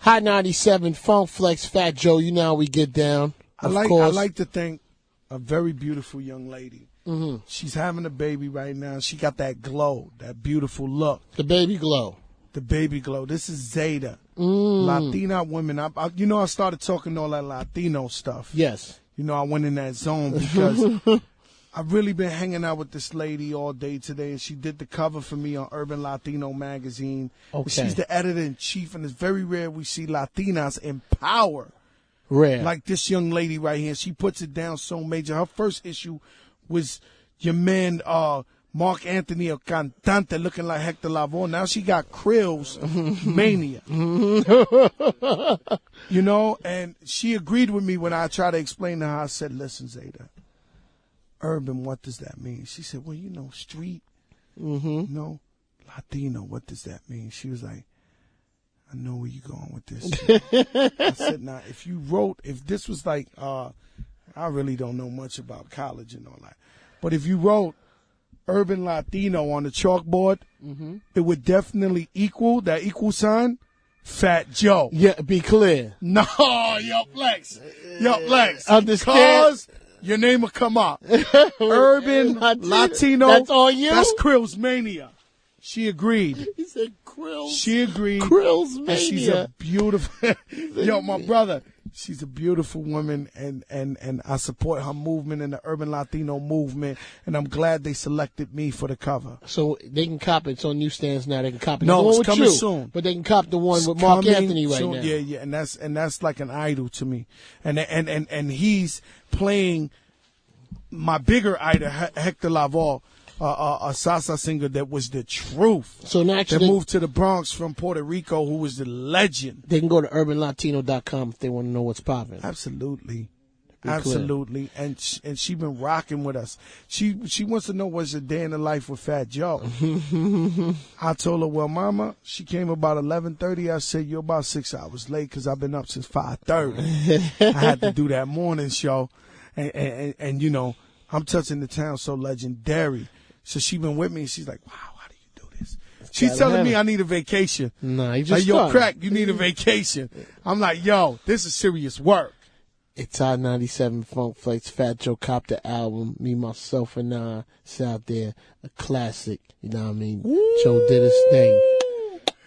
Hot 97, Funk Flex, Fat Joe. You know how we get down. I like to thank a very beautiful young lady. Mm-hmm. She's having a baby right now. She got that glow, that beautiful look. The baby glow. The baby glow. This is Zeta. Latina women. I started talking all that Latino stuff. Yes. I went in that zone because I've really been hanging out with this lady all day today, and she did the cover for me on Urban Latino magazine. Okay. She's the editor-in-chief, and it's very rare we see Latinas in power. Rare. Like this young lady right here. She puts it down so major. Her first issue was your man, Mark Anthony, a cantante, looking like Hector Lavoe. Now she got Krill's Mania. And she agreed with me when I tried to explain to her. I said, listen, Zeta, urban, what does that mean? She said, well, street, Latino, what does that mean? She was like, I know where you're going with this. I said, now, if this was like, I really don't know much about college and all that, but if you wrote Urban Latino on the chalkboard, it would definitely equal equal Fat Joe. Yeah, be clear. No, yo, Flex. Understand? Because your name will come up. Urban Latino. That's all you? That's Krill's Mania. She agreed. He said Krill's. She agreed. Krill's Mania. And she's a beautiful, my brother, she's a beautiful woman, and I support her movement and the Urban Latino movement, and I'm glad they selected me for the cover. So they can cop it. It's on newsstands now. They can cop it. No, it's coming soon. But they can cop the one with Mark Anthony right now. Yeah, and that's like an idol to me, and he's playing my bigger idol, Hector Lavoe. A salsa singer that was the truth. So naturally, that moved to the Bronx from Puerto Rico, who was the legend. They can go to urbanlatino.com if they want to know what's popping. Absolutely. And she been rocking with us. She wants to know what's a day in the life with Fat Joe. I told her, well, Mama, she came about 11:30. I said, you're about 6 hours late because I've been up since 5:30. I had to do that morning show, and I'm touching the town so legendary. So she been with me, and she's like, wow, how do you do this? She's telling me I need a vacation. Nah, you just yo, Crack, you need a vacation. I'm like, yo, this is serious work. It's Hot 97, Funk Flex, Fat Joe, cop the album. Me, myself, and I. It's out there. A classic. You know what I mean? Woo! Joe did his thing.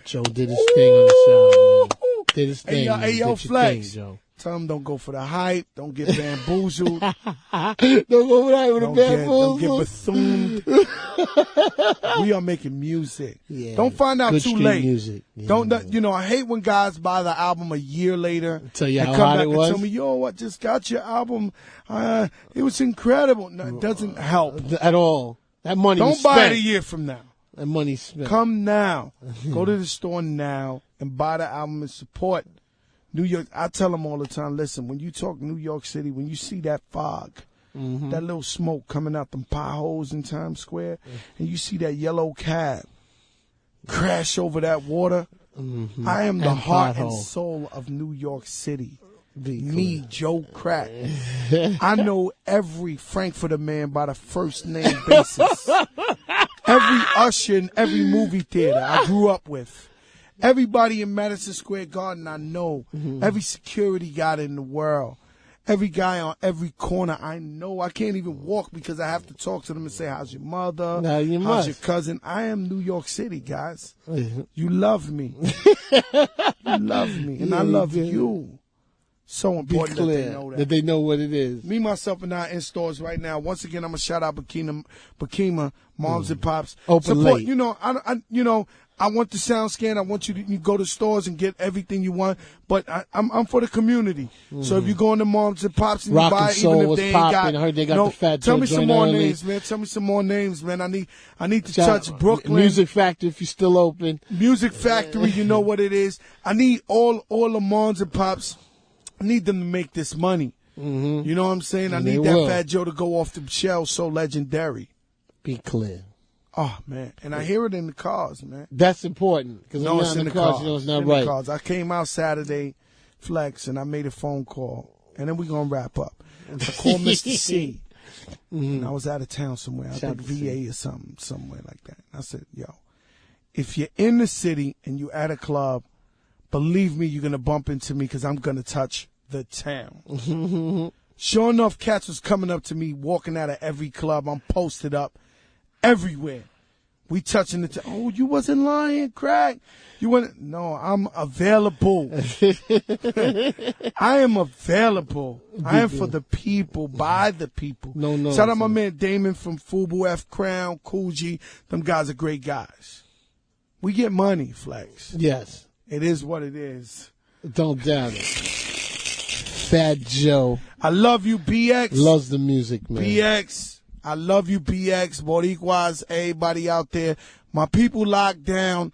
Joe did his thing on the album, man. Did his thing. Hey, yo, Flex. Thing, Joe. Tell them don't go for the hype. Don't get bamboozled. Don't go for the hype with the bamboozled. Don't get Bethune. We are making music. Yeah, don't find out too late. Music. Yeah, I hate when guys buy the album a year later. Tell you and how come hot back it was. And tell me, yo, I just got your album. It was incredible. No, it doesn't help at all. That money. Don't buy it a year from now. That money's spent. Come now. Go to the store now and buy the album and support New York. I tell them all the time, listen, when you talk New York City, when you see that fog, that little smoke coming out them potholes in Times Square, and you see that yellow cab crash over that water, I am the heart and soul of New York City. Me, Joe Crack. I know every Frankfurter man by the first name basis. Every usher in every movie theater I grew up with. Everybody in Madison Square Garden I know. Every security guard in the world. Every guy on every corner I know. I can't even walk because I have to talk to them and say, how's your mother? How's your cousin? I am New York City, guys. You love me. You love me. And I love you. So important that they know that. That they know what it is. Me, myself, and I in stores right now. Once again, I'm going to shout out Bakima, Moms and Pops. Open support, late. I want the sound scan. I want you to go to stores and get everything you want. But I'm for the community. So if you go into Moms and Pops and you buy, even if they ain't got, I heard they got the Fat Joe. Tell me some more names, man. Tell me some more names, man. I need to touch Brooklyn. Music Factory, if you're still open. Music Factory, you know what it is. I need all the Moms and Pops. I need them to make this money. You know what I'm saying? I need that Fat Joe to go off the shelves so legendary. Be clear. Oh, man. And I hear it in the cars, man. That's important. Because no, it's in the cars. You know it's not right. Cars. I came out Saturday, Flex, and I made a phone call. And then we're going to wrap up. I called Mr. C. And I was out of town somewhere. I think VA or somewhere like that. And I said, yo, if you're in the city and you're at a club, believe me, you're going to bump into me because I'm going to touch the town. Sure enough, cats was coming up to me, walking out of every club. I'm posted up everywhere. We touching the town. Oh, you wasn't lying, crack. You wasn't. No, I'm available. I am available. I am for the people, by the people. No. Shout out my man Damon from Fubu, F Crown, Coogee. Them guys are great guys. We get money, Flex. Yes. It is what it is. Don't doubt it. Fat Joe. I love you, BX. Loves the music, man. BX. I love you, BX. Boricuas, everybody out there. My people locked down.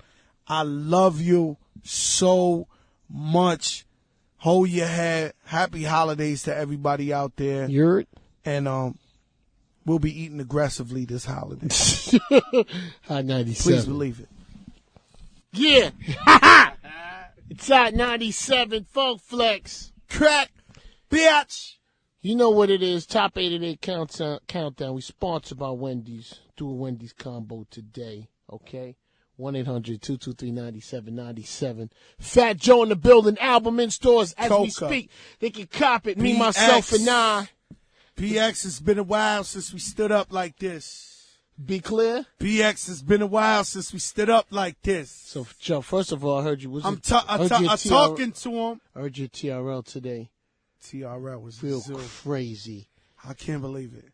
I love you so much. Hold your head. Happy holidays to everybody out there. You're And we'll be eating aggressively this holiday. Hot 97. Please believe it. Yeah. It's Hot 97 Funk Flex. Crack, bitch. You know what it is. Top 88 countdown. We sponsored by Wendy's. Do a Wendy's combo today. Okay? 1-800-223-9797. Fat Joe in the building. Album in stores as we speak. They can cop it. Me, BX. myself, and I. BX, it's been a while since we stood up like this. Be clear? BX, it's been a while since we stood up like this. So, Joe, first of all, I heard you. I'm talking to him. I heard your TRL today. TRL was Real Zoo. crazy. I can't believe it.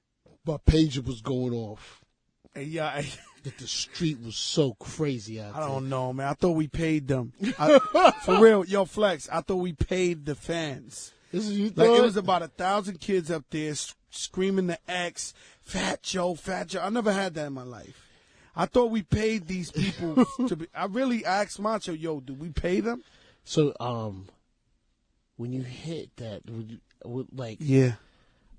But pager was going off. Hey, yeah, That the street was so crazy out there. I don't know, man. I thought we paid them. For real, yo, Flex, I thought we paid the fans. This is you Like, thought? it was about 1,000 kids up there screaming the X, Fat Joe, Fat Joe. I never had that in my life. I thought we paid these people to be. I really asked Macho, yo, did we pay them? So, when you hit that, Yeah.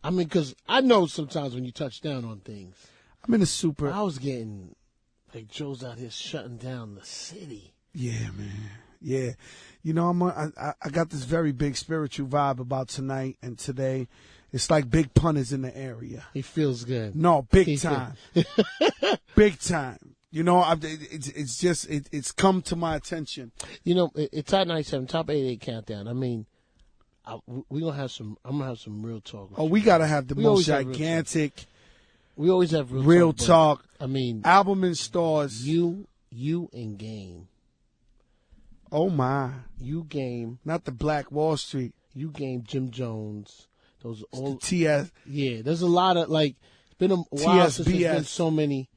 I mean, because I know sometimes when you touch down on things, I'm in a super. I was getting, like, Joe's out here shutting down the city. Yeah, man. Yeah. You know, I got this very big spiritual vibe about tonight and today. It's like Big Pun is in the area. He feels good. No, big time. Big time. You know, it's come to my attention. You know, it's Hot 97, top 88 countdown. I mean, I'm gonna have some real talk. Oh, we gotta have the most gigantic. We always have real talk. I mean, album in stores. You and Game. Oh my! You Game, not the Black Wall Street. You Game, Jim Jones. Those old TS. Yeah, there's a lot of like. It's been a while since there's been so many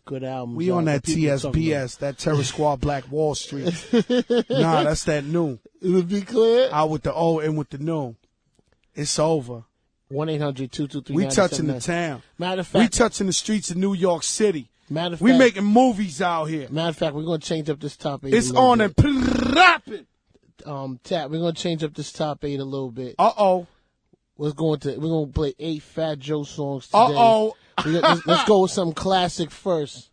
good albums. We on that TSBS, that Terror Squad, Black Wall Street. Nah, that's that new. To be clear, out with the old and with the new. It's over. 1-800-223-9797. We touching the town. Matter of fact, we touching the streets of New York City. Matter of we fact, making movies out here. Matter of fact, we're gonna change up this top 8. It's on and popping. Tap. We're gonna change up this top 8 a little bit. We're gonna play 8 Fat Joe songs today. Let's go with some classic first.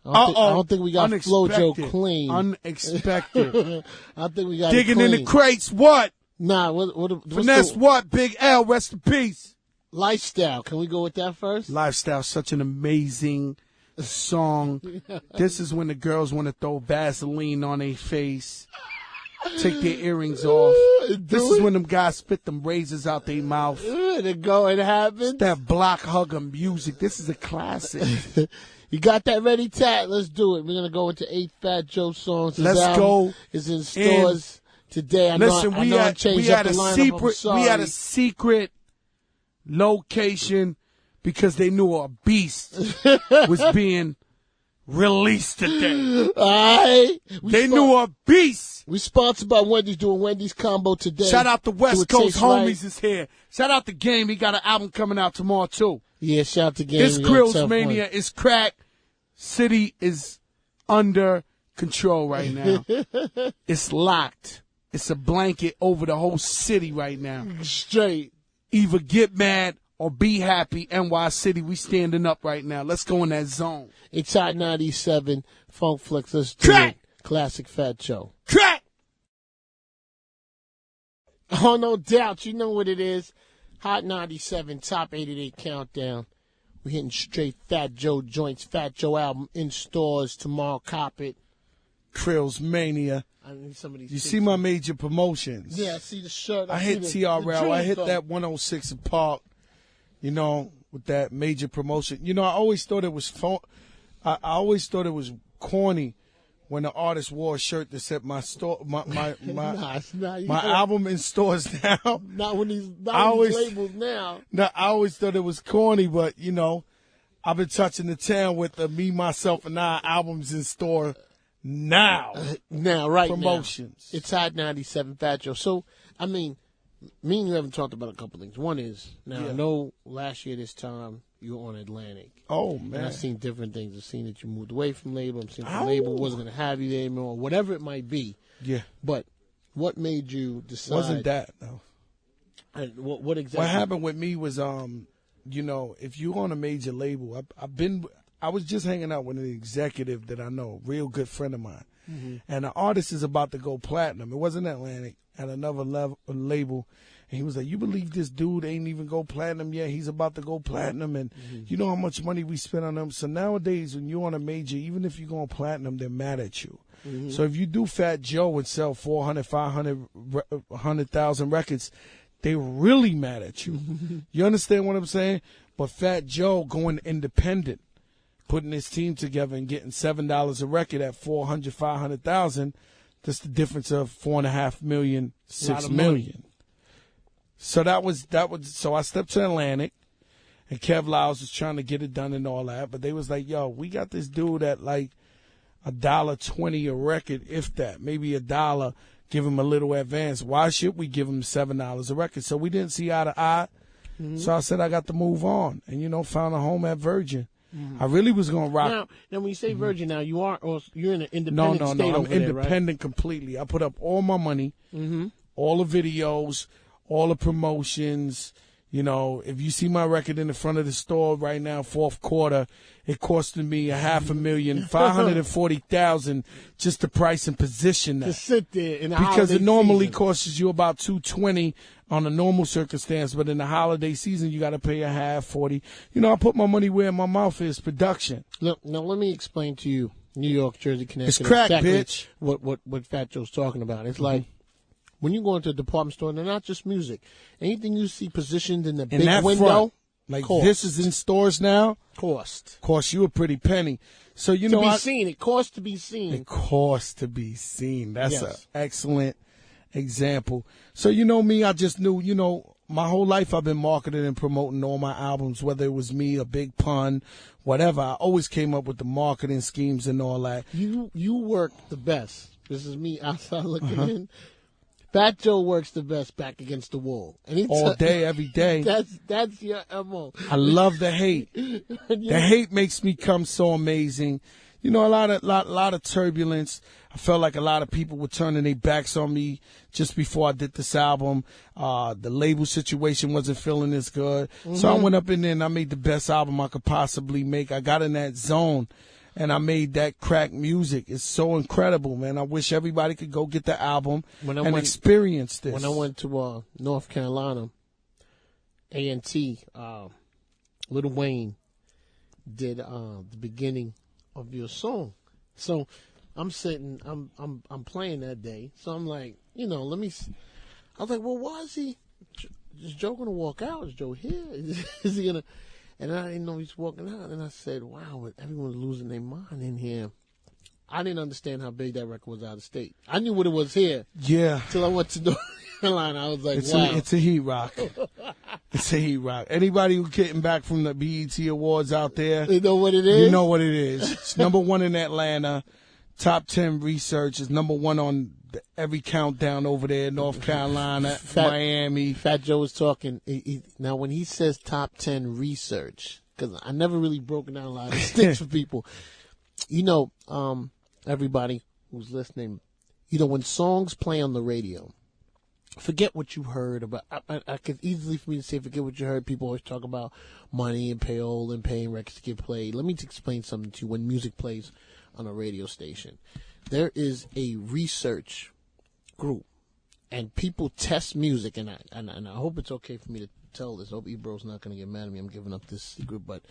I don't think we got Flo Joe clean. Unexpected. I think we got digging it in the crates. What? Nah. Finesse. What? Big L. Rest in peace. Lifestyle. Can we go with that first? Lifestyle. Such an amazing song. This is when the girls want to throw Vaseline on their face. Take their earrings off. This is when them guys spit them razors out their mouth. It happens. That block hugger music. This is a classic. You got that ready, Tat? Let's do it. We're gonna go into 8 Fat Joe songs. Let's go. It's in stores today. We had a secret location because they knew a beast was being released today. They knew a beast. We sponsored by Wendy's, doing Wendy's combo today. Shout out the West Coast homies is here. Shout out the Game. He got an album coming out tomorrow too. Yeah, shout out to Game. It's Grills Mania. It's crack. City is under control right now. It's locked. It's a blanket over the whole city right now. Straight. Either get mad or be happy. NY City, we standing up right now. Let's go in that zone. It's Hot 97 Funk Flex. Let's do it. Classic Fat Joe. Crack! Oh, no doubt. You know what it is. Hot 97, top 88 countdown. We're hitting straight Fat Joe joints. Fat Joe album in stores tomorrow. Cop it. Krills Mania. I need some of these. You see my major promotions. Yeah, I see the shirt. I hit TRL. I hit that 106 in Park, you know, with that major promotion. You know, I always thought it was I always thought it was corny when the artist wore a shirt that said my album in stores now. Not when these labels now. No, I always thought it was corny, but you know, I've been touching the town with the Me, Myself, and I albums in store now. Right promotions. Now. It's Hot 97 Fat Joe. So, I mean, me and you haven't talked about a couple things. One is, I know last year this time you were on Atlantic. Oh, man. And I've seen different things. I've seen that you moved away from label. I've seen the label wasn't going to have you there anymore, whatever it might be. Yeah. But what made you decide? Wasn't that, no. What exactly? What happened with me was, you know, if you're on a major label, I was just hanging out with an executive that I know, a real good friend of mine. Mm-hmm. And the artist is about to go platinum. It wasn't Atlantic, at another label. And he was like, you believe this dude ain't even go platinum yet? He's about to go platinum. And you know how much money we spent on him. So nowadays, when you're on a major, even if you're going platinum, they're mad at you. Mm-hmm. So if you do Fat Joe and sell 400, 500, 100,000 records, they really mad at you. You understand what I'm saying? But Fat Joe going independent, putting his team together and getting $7 a record at 400, 500,000, that's the difference of $4.5 million, $6 million. So that was. So I stepped to Atlantic, and Kev Lyles was trying to get it done and all that, but they was like, "Yo, we got this dude at like $1.20 a record, if that, maybe $1. Give him a little advance. Why should we give him $7 a record?" So we didn't see eye to eye. Mm-hmm. So I said I got to move on, and you know, found a home at Virgin. Mm-hmm. I really was gonna rock. Now when you say Virgin, now you're in an independent state. No, I'm independent there, right? completely. I put up all my money, all the videos, all the promotions. You know, if you see my record in the front of the store right now, fourth quarter, it costed me $500,000, $540,000 just the price and position that. To sit there in the because it normally season. costs you about $220 on a normal circumstance, but in the holiday season you got to pay $40. You know, I put my money where my mouth is. Production. Look, now let me explain to you, New York, Jersey, Connecticut. It's crack, exactly bitch. What Fat Joe's talking about. It's like, when you go into a department store, and they're not just music. Anything you see positioned in the big window, front, like cost. This is in stores now. Cost you a pretty penny. So you know, to be seen. It costs to be seen. It costs to be seen. That's an excellent example. So you know me, I just knew. You know, my whole life I've been marketing and promoting all my albums, whether it was me, a Big Pun, whatever. I always came up with the marketing schemes and all that. You work the best. This is me outside looking in. Fat Joe works the best back against the wall. All day, every day. That's your MO. I love the hate. The hate makes me come so amazing. You know, a lot of turbulence. I felt like a lot of people were turning their backs on me just before I did this album. The label situation wasn't feeling as good. So I went up in there and I made the best album I could possibly make. I got in that zone. And I made that crack music. It's so incredible, man. I wish everybody could go get the album and experience this. When I went to North Carolina, A&T, Lil Wayne did the beginning of your song. So I'm sitting, I'm playing that day. So I'm like, you know, I was like, well, why is he? Is Joe gonna walk out? Is Joe here? Is he gonna? And I didn't know he's walking out. And I said, wow, everyone's losing their mind in here. I didn't understand how big that record was out of state. I knew what it was here. Yeah. Till I went to North Carolina. I was like, wow. It's a heat rock. It's a heat rock. Anybody who's getting back from the BET Awards out there. You know what it is? You know what it is. It's number one in Atlanta. Top 10 research is number one on every countdown over there, North Carolina, Miami. Fat Joe was talking. Now, when he says top 10 research, because I never really broken down a lot of sticks for people. You know, everybody who's listening, you know, when songs play on the radio, forget what you heard about. I could easily for me to say forget what you heard. People always talk about money and payroll and paying records to get played. Let me explain something to you. When music plays on a radio station, there is a research group, and people test music, and I hope it's okay for me to tell this. I hope Ebro's not going to get mad at me. I'm giving up this secret, but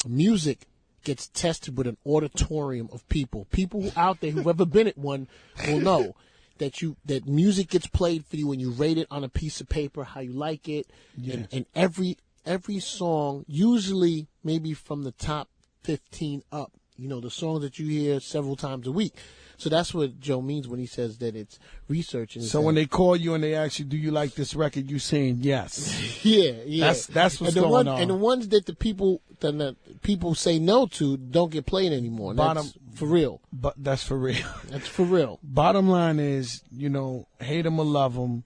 music gets tested with an auditorium of people. People out there who've ever been at one will know that music gets played for you and you rate it on a piece of paper how you like it. Yeah. And every song, usually maybe from the top 15 up, the songs that you hear several times a week. So that's what Joe means when he says that it's research. And so when they call you and they ask you, do you like this record, you saying yes. Yeah. That's what's going on. And the ones that the people say no to don't get played anymore. That's for real. But that's for real. That's for real. Bottom line is, hate them or love them.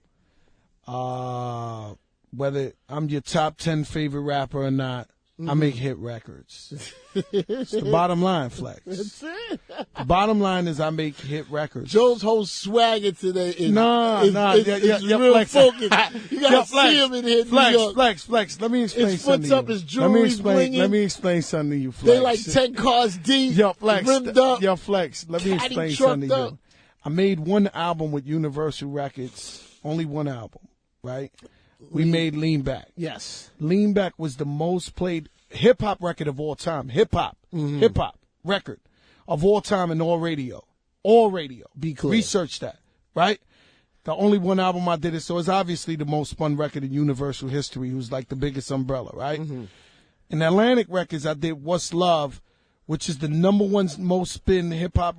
Whether I'm your top 10 favorite rapper or not, I make hit records. It's the bottom line, Flex. That's it. The bottom line is I make hit records. Joe's whole swagger today is real Flex. Focused. You gotta see him in here. Flex. Let me explain his something foot's to up, you. his jewelry's blinging. Let me explain something to you, Flex. They like 10 cars deep. Yo, Flex. Rimmed up. Yo, Flex. Let me explain something to you. I made one album with Universal Records. Only one album, right? We made Lean Back. Yes. Lean Back was the most played hip-hop record of all time. Hip-hop record of all time in all radio. All radio. Be clear. Research that, right? The only one album I did it, so it's obviously the most spun record in Universal history, who's like the biggest umbrella, right? Mm-hmm. In Atlantic Records, I did What's Love, which is the number one most spin hip-hop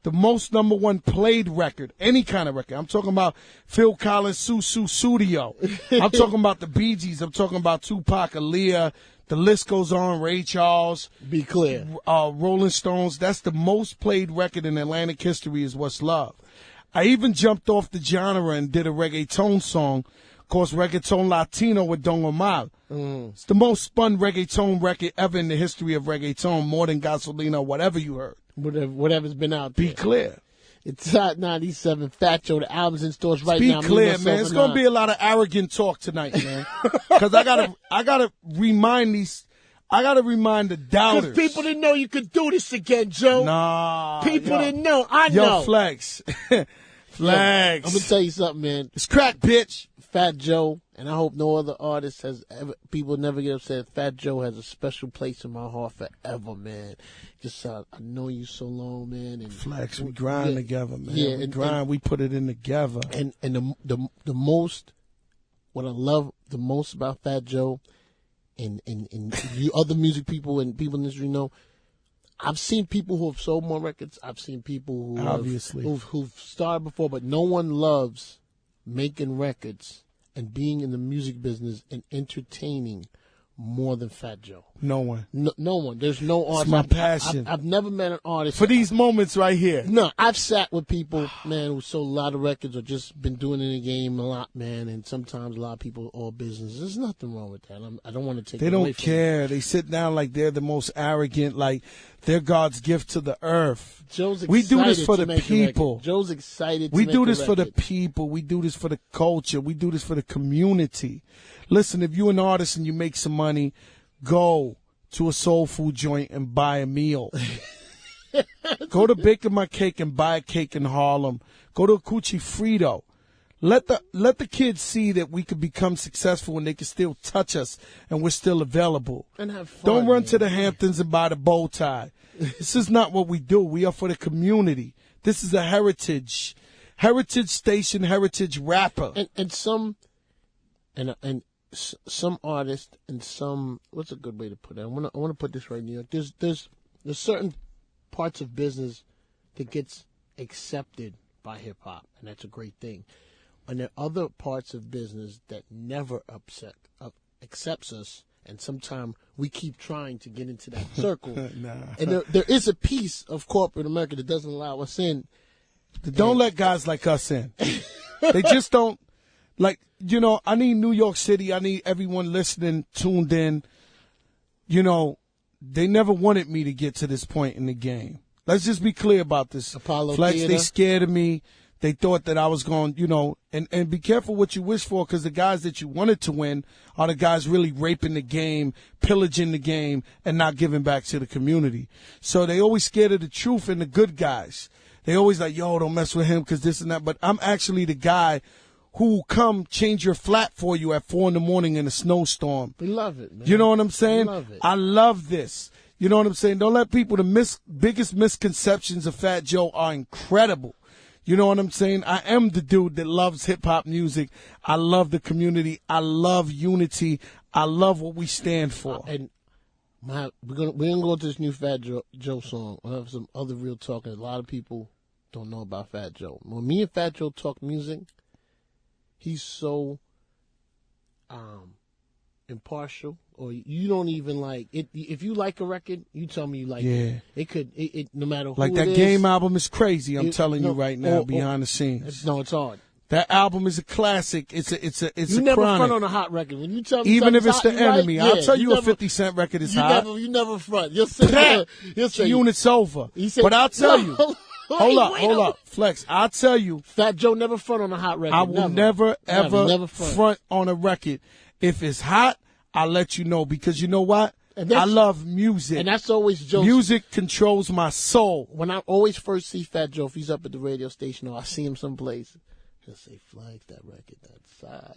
the most number one played record, any kind of record. I'm talking about Phil Collins, Studio. I'm talking about the Bee Gees. I'm talking about Tupac, Aaliyah. The list goes on. Ray Charles. Be clear. Rolling Stones. That's the most played record in Atlantic history is What's Love. I even jumped off the genre and did a reggaeton song called Reggaeton Latino with Don Omar. It's the most spun reggaeton record ever in the history of reggaeton, more than Gasolina, whatever you heard. Whatever's been out there. Be clear. It's Hot 97, Fat Joe. The album's in stores right now. Be clear, man. It's going to be a lot of arrogant talk tonight, man. Because I gotta remind the doubters. Because people didn't know you could do this again, Joe. Nah. People didn't know. I know. Yo, Flex. Flex. I'm going to tell you something, man. It's crack, bitch. Fat Joe, and I hope no other artist people never get upset. Fat Joe has a special place in my heart forever, man. Just, I know you so long, man. And Flex, we grind together, man. Yeah, we grind, we put it in together. And the most, what I love the most about Fat Joe, and you other music people and people in the industry know, I've seen people who have sold more records. I've seen people who've started before, but no one loves making records and being in the music business and entertaining more than Fat Joe. No one. No one. There's no artist. It's my passion. I've never met an artist. For these moments right here. No, I've sat with people, man, who sold a lot of records or just been doing it in the game a lot, man, and sometimes a lot of people are all business. There's nothing wrong with that. I don't want to take it away from them. They don't care. They sit down like they're the most arrogant, like they're God's gift to the earth. Joe's excited we do this for the people. Joe's excited to We make do a this for the record. people. We do this for the culture. We do this for the community. Listen, if you're an artist and you make some money, go to a soul food joint and buy a meal. Go to Baking My Cake and buy a cake in Harlem. Go to a Cucci Frito. Let the kids see that we could become successful and they can still touch us and we're still available. And have fun. Don't run to the Hamptons and buy the bow tie. This is not what we do. We are for the community. This is a heritage station, heritage rapper. And some artists and some, what's a good way to put it? I want to put this right, New York. There's certain parts of business that gets accepted by hip hop, and that's a great thing. And there are other parts of business that never accepts us, and sometimes we keep trying to get into that circle. Nah. And there is a piece of corporate America that doesn't allow us in. Don't let guys like us in. They just don't. Like, I need New York City. I need everyone listening, tuned in. They never wanted me to get to this point in the game. Let's just be clear about this. Apollo Flex, Theater. they scared of me. They thought that I was going, and be careful what you wish for, because the guys that you wanted to win are the guys really raping the game, pillaging the game, and not giving back to the community. So they always scared of the truth and the good guys. They always like, yo, don't mess with him because this and that. But I'm actually the guy who will come change your flat for you at 4 a.m. in a snowstorm. We love it, man. You know what I'm saying? We love it. I love this. You know what I'm saying? Don't let people, biggest misconceptions of Fat Joe are incredible. You know what I'm saying? I am the dude that loves hip-hop music. I love the community. I love unity. I love what we stand for. And we're gonna go to this new Fat Joe song. We'll have some other real talk, and a lot of people don't know about Fat Joe. When me and Fat Joe talk music, he's so impartial, or you don't even like it. If you like a record, you tell me you like it. It could, no matter who like that it is, Game album is crazy. I'm telling you right now, behind the scenes. It's hard. That album is a classic. It's you a never chronic. Front on a hot record. When you tell me even if it's the enemy, like, I'll tell you a 50 Cent record is hot. You never front. You'll say unit's over. But I'll tell you. Hold up, Flex. I'll tell you. Fat Joe never front on a hot record. I will never front on a record. If it's hot, I'll let you know, because you know what? I love music. And that's always Joe's. Music controls my soul. When I always first see Fat Joe, if he's up at the radio station or I see him someplace, he'll say, Flags, that record, that's side.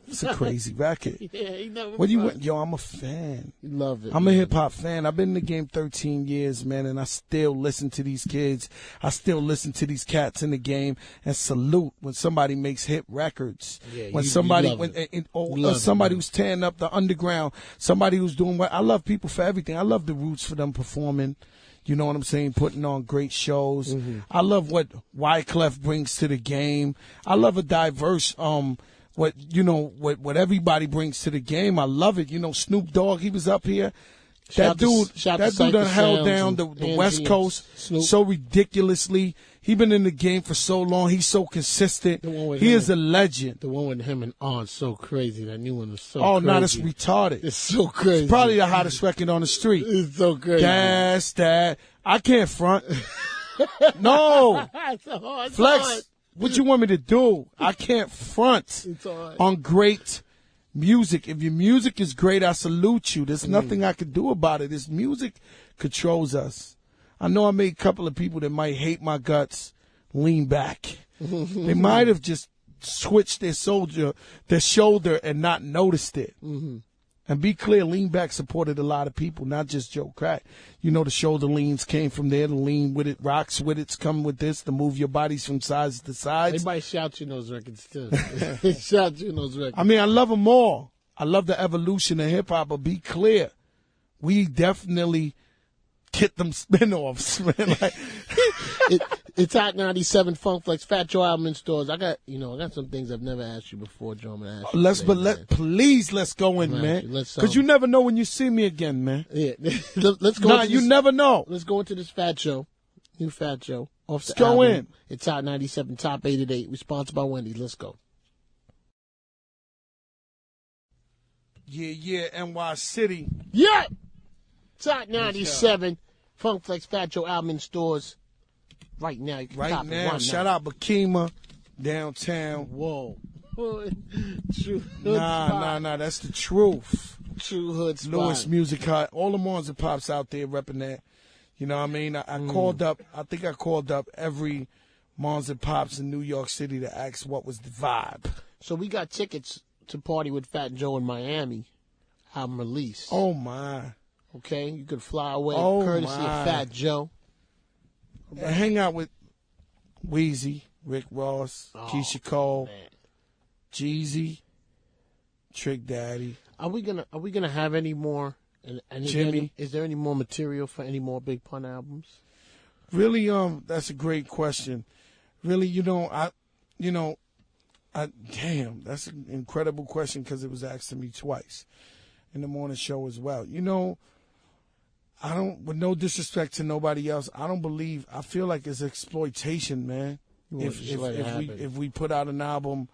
It's a crazy record. Yeah, he never Yo, I'm a fan. You love it. I'm a hip-hop fan. I've been in the game 13 years, man, and I still listen to these kids. I still listen to these cats in the game and salute when somebody makes hit records. Yeah, when somebody who's tearing up the underground, somebody who's doing what. I love people for everything. I love the Roots for them performing. You know what I'm saying? Putting on great shows. Mm-hmm. I love what Wyclef brings to the game. I love a diverse, what everybody brings to the game. I love it. You know, Snoop Dogg, he was up here. That dude done held down the West Coast so ridiculously. He been in the game for so long. He's so consistent. He is a legend. The one with him and On's so crazy. That new one was so crazy. Oh, no, that's retarded. It's so crazy. It's probably the hottest record on the street. It's so crazy. That's that. I can't front. No. It's Flex, hard. what you want me to do? I can't front on great music. If your music is great, I salute you. There's nothing I can do about it. This music controls us. I know I made a couple of people that might hate my guts lean back. They might have just switched their shoulder and not noticed it. Mm-hmm. And be clear, Lean Back supported a lot of people, not just Joe Crack. You know, the shoulder leans came from there. The lean with it, rocks with it's come with this, to move your bodies from sides to sides. Everybody shouts you in those records, too. They shout you in those records. I mean, I love them all. I love the evolution of hip-hop, but be clear, we definitely get them spin-offs, man. Like, it's Hot 97 Funk Flex Fat Joe album in stores. I got some things I've never asked you before, Joe. I'm gonna ask you. Please, let's go in, man. Because you never know when you see me again, man. Yeah, let's go. You never know. Let's go into this Fat Joe, new Fat Joe. Let's go in. It's Hot 97 Top 8 at 8. We're sponsored by Wendy's. Let's go. Yeah, NY City. Yeah. Top 97, Funk Flex Fat Joe album in stores right now. Right now, shout out Bakima, downtown. Whoa. True Nah, that's the truth. True hood spot. Lewis Music Hut, all the Moms and Pops out there repping that. You know what I mean? I called up, I think I called up every Moms and Pops in New York City to ask what was the vibe. So we got tickets to party with Fat Joe in Miami, album release. Oh, my. Okay, you could fly away courtesy of Fat Joe. Hang out with Weezy, Rick Ross, Keisha Cole, Jeezy, Trick Daddy. Are we gonna have any more? And Jimmy, is there any more material for any more Big Pun albums? Really, that's a great question. Really, damn, that's an incredible question because it was asked to me twice in the morning show as well. You know, I don't, with no disrespect to nobody else, I feel like it's exploitation, man. If we put out an album,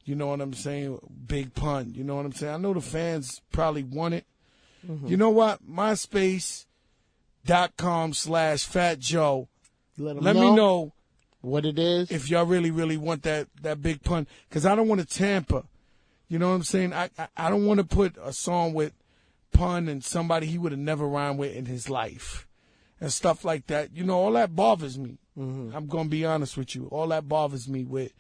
you know what I'm saying, Big Pun, you know what I'm saying? I know the fans probably want it. Mm-hmm. You know what? MySpace.com/Fat Joe. Let me know what it is. If y'all really, really want that Big Pun. Because I don't want to tamper. You know what I'm saying? I don't want to put a song with Pun and somebody he would have never rhymed with in his life. And stuff like that. You know, all that bothers me. Mm-hmm. I'm going to be honest with you. All that bothers me with,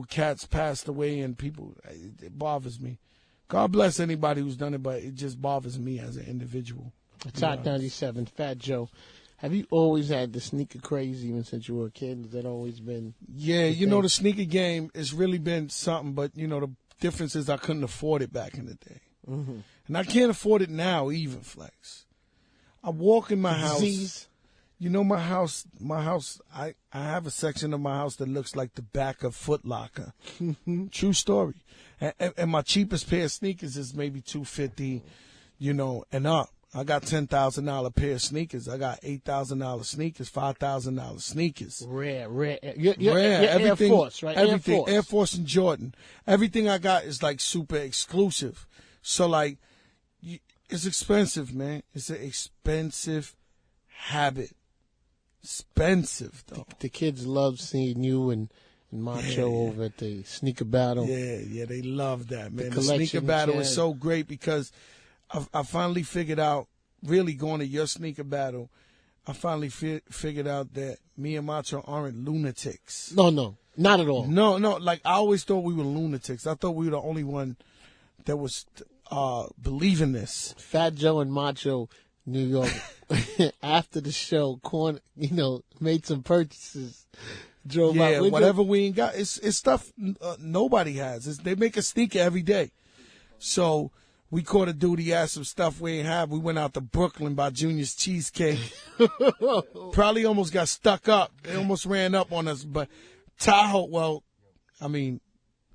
cats passed away and people. It bothers me. God bless anybody who's done it, but it just bothers me as an individual. It's Hot 97, Fat Joe. Have you always had the sneaker craze even since you were a kid? Has that always been? Yeah, you know, the sneaker game has really been something, but, you know, the difference is I couldn't afford it back in the day. Mm-hmm. And I can't afford it now even, Flex. I walk in my house. You know, my house, I have a section of my house that looks like the back of Foot Locker. True story. And my cheapest pair of sneakers is maybe $250, you know, and up. I got $10,000 pair of sneakers. I got $8,000 sneakers, $5,000 sneakers. Rare. Rare. Everything, Air Force, right? Everything. Air Force and Jordan. Everything I got is like super exclusive. So like, it's expensive, man. It's an expensive habit. Expensive though. The kids love seeing you and Macho over at the sneaker battle. Yeah, they love that, man. The sneaker battle is so great because I finally figured out, really going to your sneaker battle, I finally figured out that me and Macho aren't lunatics. No, not at all. No, like I always thought we were lunatics. I thought we were the only one that was believing this. Fat Joe and Macho, New York, after the show, made some purchases. Drove out. Whatever we ain't got, it's stuff nobody has. They make a sneaker every day. So we caught a dude, he had some stuff we ain't have. We went out to Brooklyn by Junior's Cheesecake. Probably almost got stuck up. They almost ran up on us. But Tahoe, well, I mean,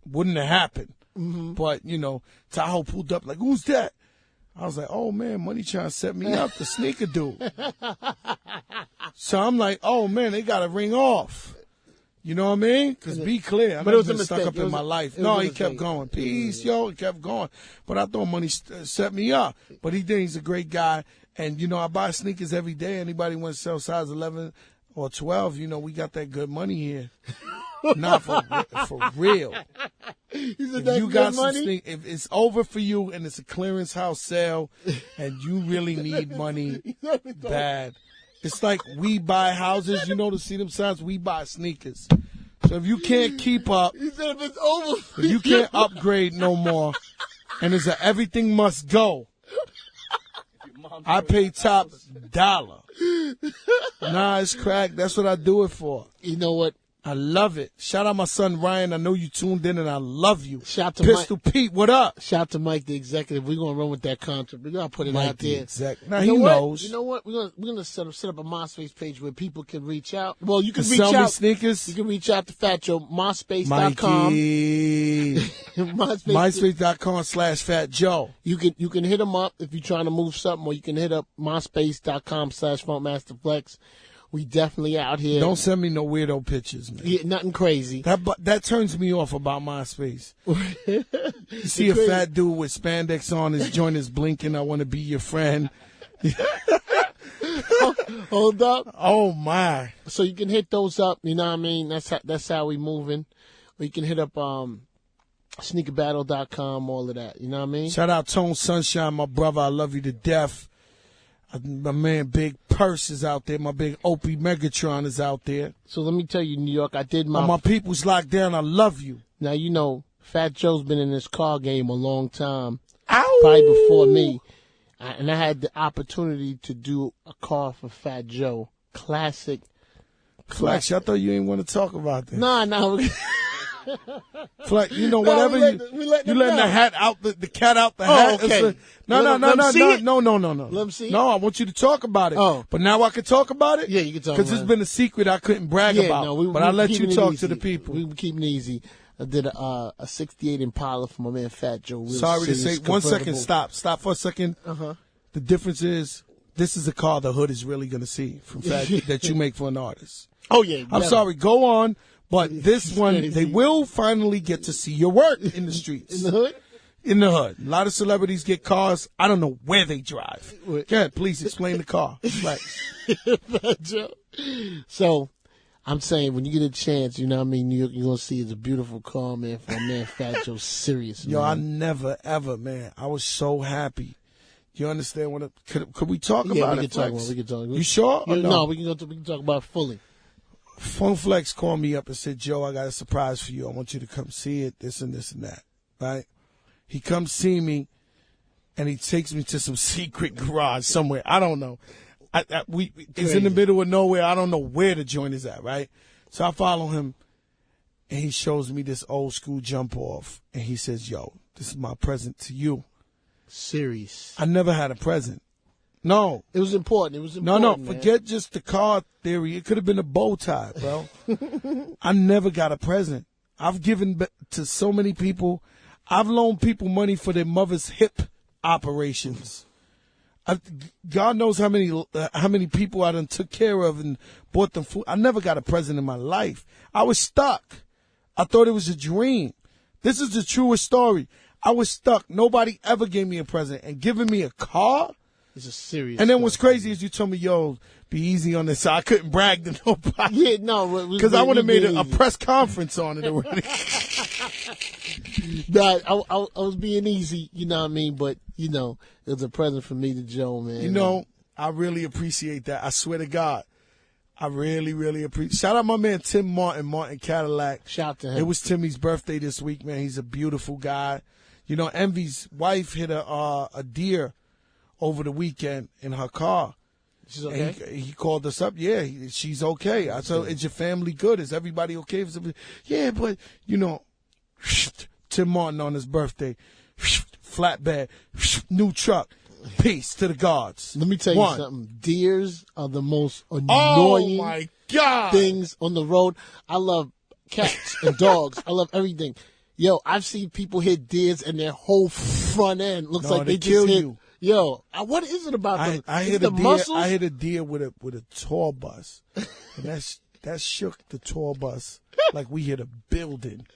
wouldn't have happened. Mm-hmm. But, you know, Tahoe pulled up like, who's that? I was like, oh, man, Money trying to set me up, the sneaker dude. So I'm like, oh, man, they got to ring off. You know what I mean? Because be clear, I've never been stuck up in my life. No, he kept going. Peace, yo, he kept going. But I thought Money set me up. But he did. He's a great guy. And, you know, I buy sneakers every day. Anybody wants to sell size 11 or 12, you know, we got that good money here. Not for real. If you got some money? If it's over for you and it's a clearance house sale and you really need money bad, it's like we buy houses, you know, to see them signs, we buy sneakers. So if you can't keep up, he said if it's over, if you can't upgrade no more, and it's a everything must go, I pay top dollar. Nah, it's crack. That's what I do it for. You know what? I love it. Shout out my son Ryan. I know you tuned in and I love you. Shout to Pistol Mike. Pete, what up? Shout to Mike, the executive. We're gonna run with that contract. We're gonna put it Mike out there. Now he knows. You know what? We're gonna set up a MySpace page where people can reach out. Well, you can reach sell out. Me sneakers. You can reach out to Fat Joe, MySpace.com. MySpace.com/Fat Joe. You can hit him up if you're trying to move something, or you can hit up MySpace.com/FunkMasterFlex. We definitely out here. Don't send me no weirdo pictures, man. Yeah, nothing crazy. That turns me off about MySpace. You see a fat dude with spandex on, his joint is blinking. I want to be your friend. Hold up. Oh my! So you can hit those up. You know what I mean? That's how we moving. Or you can hit up sneakerbattle.com. All of that. You know what I mean? Shout out Tone Sunshine, my brother. I love you to death. My man Big Purse is out there. My big Opie Megatron is out there. So let me tell you, New York, I did my people's locked down. I love you. Now, you know, Fat Joe's been in this car game a long time. Ow! Probably before me. And I had the opportunity to do a car for Fat Joe. Classic. Flex, I thought you didn't want to talk about that. Nah. Flex, you know, whatever you letting the hat out, the cat out the hat. Okay. No. Let him see it? No, I want you to talk about it. Oh. But now I can talk about it? Yeah, you can talk about it. Because it's been a secret I couldn't brag about. No, but I'll let you talk to the people. We were keeping it easy. I did a 68 Impala for my man Fat Joe. Sorry to say, 1 second, stop for a second. Uh-huh. The difference is, this is a car the hood is really going to see from Fat that you make for an artist. Oh, yeah. I'm sorry, go on. But this one, they will finally get to see your work in the streets. In the hood? In the hood. A lot of celebrities get cars. I don't know where they drive. Go ahead, please explain the car. So, I'm saying, when you get a chance, you know what I mean, New York, you're going to see it's a beautiful car, man, for a man Fat Joe. Serious, Yo, man. I never, ever, man. I was so happy. You understand what? Could we talk about we it, can Flex? talk. We can talk. You sure? Or no, we can talk about it fully. Funk Flex called me up and said, Joe, I got a surprise for you. I want you to come see it, this and this and that, right? He comes see me, and he takes me to some secret garage somewhere. I don't know. It's in the middle of nowhere. I don't know where the joint is at, right? So I follow him, and he shows me this old school jump off, and he says, "Yo, this is my present to you." Serious. I never had a present. No. It was important. It was important. No. Forget just the car theory. It could have been a bow tie, bro. I never got a present. I've given to so many people. I've loaned people money for their mother's hip operations. God knows how many people I done took care of and bought them food. I never got a present in my life. I was stuck. I thought it was a dream. This is the truest story. I was stuck. Nobody ever gave me a present. And giving me a car? It's a serious And then story. what's crazy is you told me, yo, be easy on this. So I couldn't brag to nobody. Yeah, no. Because I would have made a press conference on it already. Nah, I was being easy, you know what I mean? But, you know, it was a present from me to Joe, man. You know, I really appreciate that. I swear to God. I really, really appreciate. Shout out my man Tim Martin Cadillac. Shout out to him. It was Timmy's birthday this week, man. He's a beautiful guy. You know, Envy's wife hit a deer over the weekend in her car. She's okay? He called us up. Yeah, she's okay. I said, is your family good? Is everybody okay? Yeah, but, you know, Tim Martin on his birthday, flatbed, new truck. Peace to the gods. Let me tell you something. Deers are the most annoying my God. things on the road. I love cats and dogs. I love everything. Yo, I've seen people hit deers and their whole front end looks like they kill just hit. You. Yo, what is it about them? I hit the a deer. muscles? I hit a deer with a tour bus, and that shook the tour bus like we hit a building.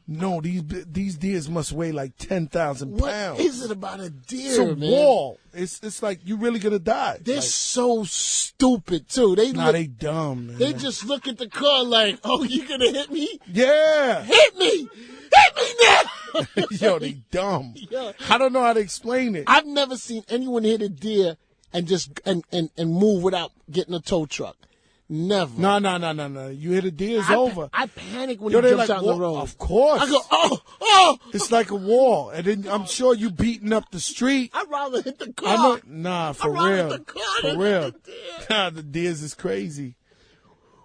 No, these deers must weigh like 10,000 pounds. What is it about a deer, it's a man? wall. It's like you really gonna die. They're like, so stupid too. They dumb, man. They just look at the car like, "Oh, you gonna hit me? Yeah, hit me now!" Yo, they dumb. Yo. I don't know how to explain it. I've never seen anyone hit a deer and just and move without getting a tow truck. Never. No. You hit a deer, it's over. I panic when he jumps out on the road. Of course. I go, oh. It's like a wall. And then I'm sure you beating up the street. I'd rather hit the car. Nah, for I'd rather real. hit the car For than real. hit the deer. Nah, the deers is crazy.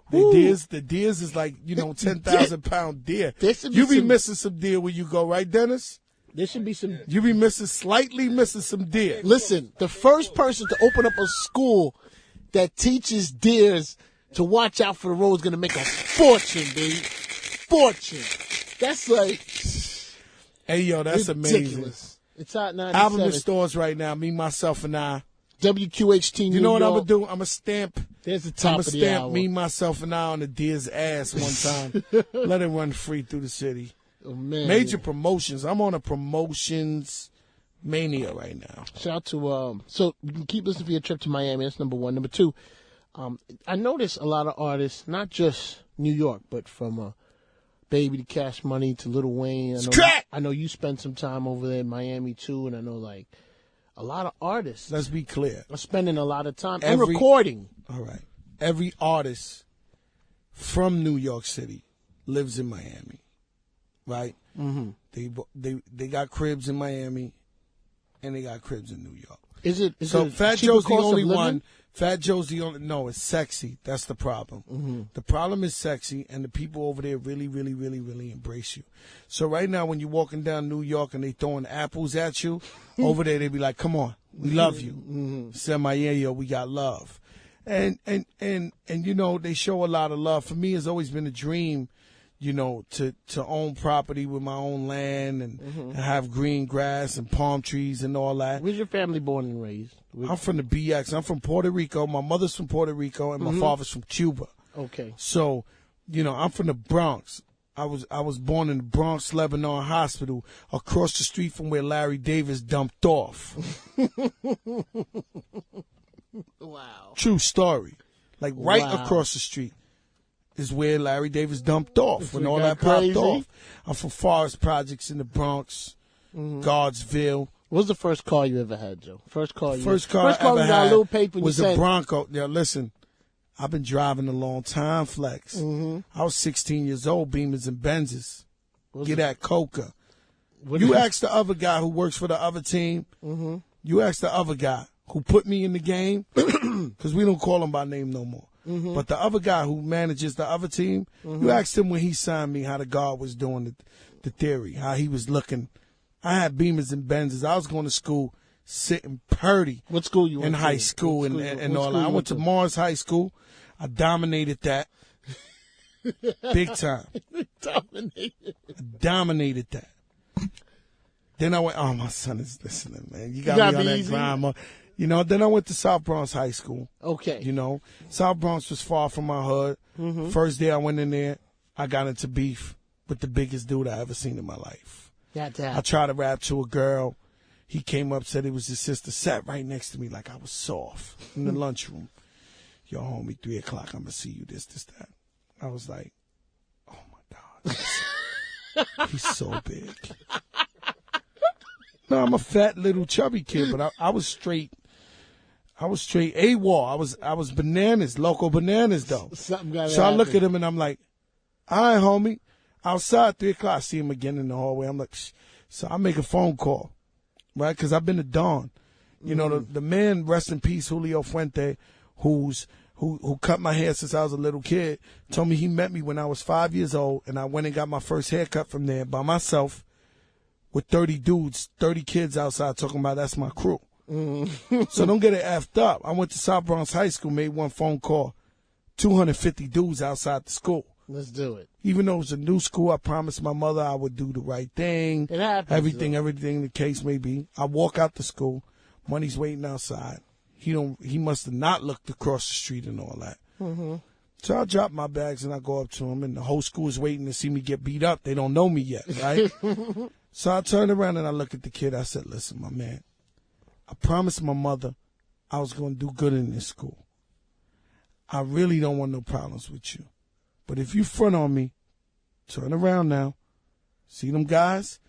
The deers is like, 10,000 pound deer. You be missing some deer when you go, right, Dennis? There should be some. You be slightly missing some deer. Listen, the first person to open up a school that teaches deers to watch out for the road is going to make a fortune, baby. Fortune. That's like. Hey, yo, that's ridiculous. Amazing. It's Hot 97. Album in stores right now, Me, Myself, and I. WQHT New You know what York. I'm going to do? I'm going to stamp. There's the top of the stamp hour. Me, Myself, and I on the deer's ass one time. Let it run free through the city. Oh, man. Major promotions. I'm on a promotions mania right now. Shout out to so you can keep listening for your trip to Miami. That's number one. Number two, I notice a lot of artists, not just New York, but from Baby to Cash Money to Lil Wayne. I know you spent some time over there in Miami too, and I know like a lot of artists. Let's be clear. Are spending a lot of time and recording. All right. Every artist from New York City lives in Miami, right? Mm-hmm. They got cribs in Miami, and they got cribs in New York. So Fat Joe's the only one. Fat Joe's the only. No, it's sexy. That's the problem. Mm-hmm. The problem is sexy, and the people over there really, really, really, really embrace you. So right now, when you're walking down New York and they throwing apples at you, over there they be like, "Come on, we love you." Mm-hmm. Semi, we got love, and they show a lot of love. For me, it's always been a dream, to own property with my own land and have green grass and palm trees and all that. Where's your family born and raised? I'm from the BX. I'm from Puerto Rico. My mother's from Puerto Rico, and my father's from Cuba. Okay. So, I'm from the Bronx. I was born in the Bronx Lebanon Hospital, across the street from where Larry Davis dumped off. Wow. True story. Like right across the street is where Larry Davis dumped off when all that popped off. I'm from Forest Projects in the Bronx, Guardsville. What was the first car you ever had, Joe? First car I ever had a little paper was a Bronco. Now listen, I've been driving a long time, Flex. I was 16 years old, Beamers and Benzes. Get that Coca. You ask the other guy who works for the other team. Mm-hmm. You ask the other guy who put me in the game, because we don't call him by name no more. Mm-hmm. But the other guy who manages the other team, you asked him when he signed me how the guard was doing the theory, how he was looking. I had Beamers and Benzes. I was going to school sitting purdy. What school you went in to? high school and all that. I went to Mars High School. I dominated that. Big time. Dominated that. Then I went, oh, my son is listening, man. You got me on that grind. You know, then I went to South Bronx High School. Okay. You know, South Bronx was far from my hood. Mm-hmm. First day I went in there, I got into beef with the biggest dude I ever seen in my life. I tried to rap to a girl. He came up, said it was his sister, sat right next to me like I was soft in the lunchroom. Yo, homie, 3 o'clock, I'm going to see you, this, that. I was like, oh, my God. He's so big. No, I'm a fat little chubby kid, but I was straight. I was straight AWOL. I was bananas, local bananas, though. So I look at him and I'm like, all right, homie. Outside, 3 o'clock, I see him again in the hallway. I'm like, shh. So I make a phone call, right? Because I've been to Dawn. You know, the man, rest in peace, Julio Fuente, who cut my hair since I was a little kid, told me he met me when I was 5 years old, and I went and got my first haircut from there by myself with 30 dudes, 30 kids outside talking about that's my crew. So don't get it effed up. I went to South Bronx High School, made one phone call, 250 dudes outside the school. Let's do it. Even though it was a new school, I promised my mother I would do the right thing. It happens. Everything the case may be. I walk out the school. Money's waiting outside. He must have not looked across the street and all that. Mm-hmm. So I drop my bags and I go up to him, and the whole school is waiting to see me get beat up. They don't know me yet, right? So I turned around and I look at the kid. I said, listen, my man, I promised my mother I was going to do good in this school. I really don't want no problems with you. But if you front on me, turn around now. See them guys?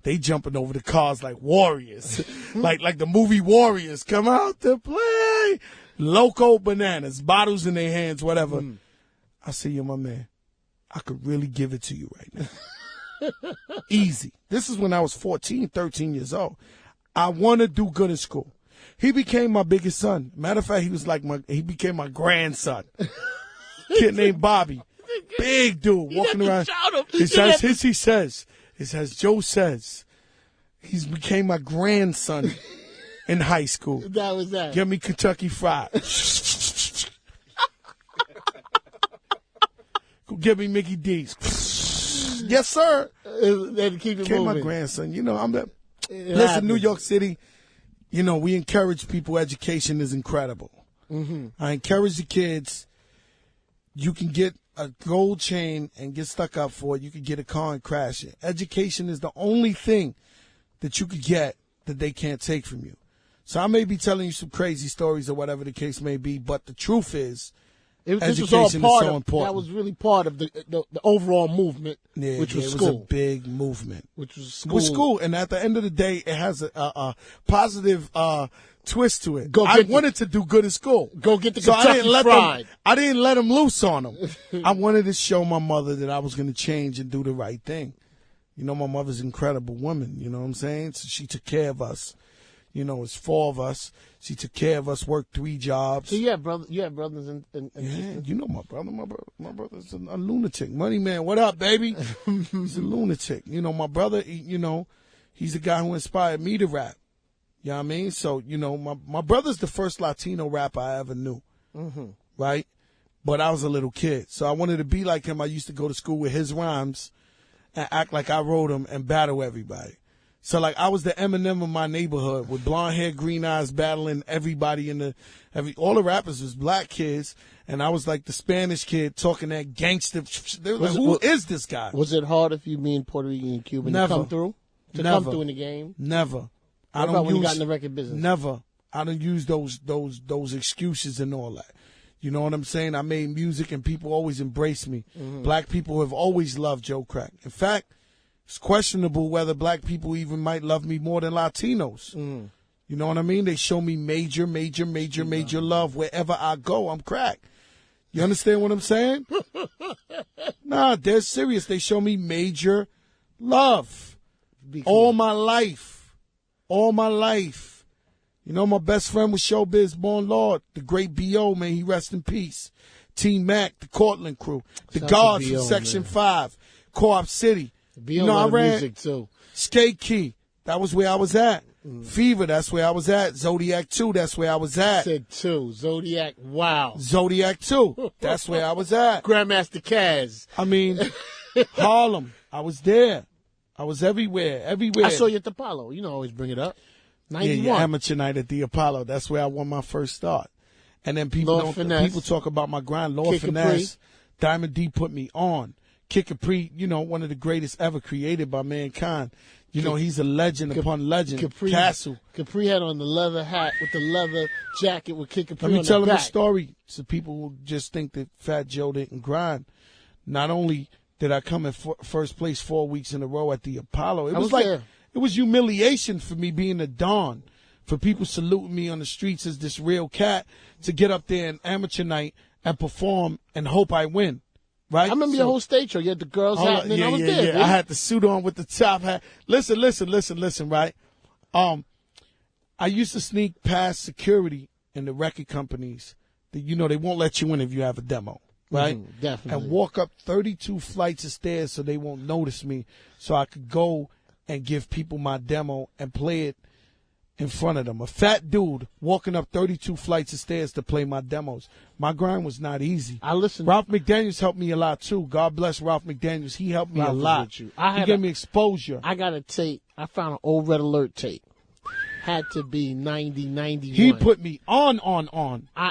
They jumping over the cars like warriors. like the movie Warriors. Come out to play. Loco bananas, bottles in their hands, whatever. I say, you're my man. I could really give it to you right now. Easy. This is when I was 14, 13 years old. I want to do good in school. He became my biggest son. Matter of fact, he became my grandson. Kid named Bobby. Big dude walking around. He says. As Joe says, he's became my grandson in high school. That was that. Get me Kentucky Fried. Go get me Mickey D's. Yes, sir. Then keep it moving. My grandson. You know, listen, New York City, you know, we encourage people. Education is incredible. Mm-hmm. I encourage the kids. You can get a gold chain and get stuck up for it. You could get a car and crash it. Education is the only thing that you could get that they can't take from you. So I may be telling you some crazy stories or whatever the case may be, but the truth is, education is so important. That was really part of the overall movement, which was school. It was a big movement. Which was school. With school, and at the end of the day, it has a positive twist to it. I wanted to do good in school. Go get the Kentucky Fried. I didn't let them loose on them. I wanted to show my mother that I was going to change and do the right thing. You know, my mother's an incredible woman. You know what I'm saying? So she took care of us. You know, it's 4 of us. She took care of us, worked 3 jobs. So you have brothers and yeah, you know my brother. My brother's a lunatic. Money man, what up, baby? He's a lunatic. You know, my brother, he's the guy who inspired me to rap. You know what I mean? So, you know, my brother's the first Latino rapper I ever knew, right? But I was a little kid, so I wanted to be like him. I used to go to school with his rhymes and act like I wrote them and battle everybody. So, like, I was the Eminem of my neighborhood with blonde hair, green eyes, battling everybody all the rappers was black kids, and I was like the Spanish kid talking that gangster. They were like, who is this guy? Was it hard if you being Puerto Rican and Cuban to come through? Come through in the game? Never. What about when you got in the record business? Never. I don't use those excuses and all that. You know what I'm saying? I made music and people always embrace me. Black people have always loved Joe Crack. In fact, it's questionable whether black people even might love me more than Latinos. You know what I mean? They show me major love wherever I go. I'm Crack. You understand what I'm saying? Nah, they're serious. They show me major love. All my life. All my life. You know, my best friend was Showbiz Born Lord, the great B.O., man. He rest in peace. T-Mac, the Cortland crew, the guards from Section 5, Co-op City. B.O. I ran music too. Skate Key, that was where I was at. Fever, that's where I was at. Zodiac 2, that's where I was at. Said 2. Zodiac, wow. Zodiac 2, that's where I was at. Grandmaster Kaz. I mean, Harlem, I was there. I was everywhere. I saw you at the Apollo. You know, I always bring it up. 91. Yeah, amateur night at the Apollo. That's where I won my first start. And then people talk about my grind. Lord Finesse, Diamond D put me on. Kid Capri, you know, one of the greatest ever created by mankind. You know, he's a legend upon legend. Castle. Capri had on the leather hat with the leather jacket with Kid Capri on the back. Let me tell him a story so people will just think that Fat Joe didn't grind. Not only did I come in first place 4 weeks in a row at the Apollo, it was humiliation for me being a Don, for people saluting me on the streets as this real cat, to get up there in amateur night and perform and hope I win. Right? I remember your whole stage show. You had the girls out, and then I was there. Yeah. I had the suit on with the top hat. Listen, right? I used to sneak past security in the record companies. They won't let you in if you have a demo, right? Definitely. And walk up 32 flights of stairs so they won't notice me, so I could go and give people my demo and play it in front of them. A fat dude walking up 32 flights of stairs to play my demos. My grind was not easy. I listened. Ralph McDaniels helped me a lot too. God bless Ralph McDaniels. He helped me a lot. He gave me exposure. I got a tape. I found an old Red Alert tape. Had to be 90, 91. He put me on.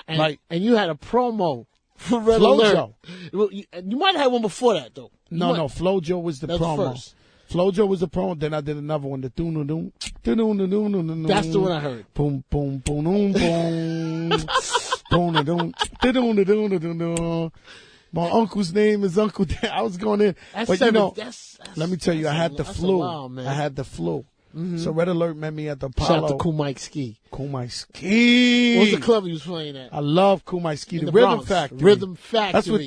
And you had a promo for Red Alert. You might have had one before that though. No, Flojo was the promo. First. Flojo was the promo. Then I did another one. The doom. That's the one I heard. Boom, boom, boom, boom, boom. My uncle's name is Uncle Dan. I was going in, but let me tell you, I had the flu. I had the flu. Mm-hmm. So Red Alert met me at the Apollo. Shout out to Cool Mike Ski. Cool Mike Ski. What was the club he was playing at? I love Cool Mike Ski. The Rhythm Factory. Rhythm Factory. That's what,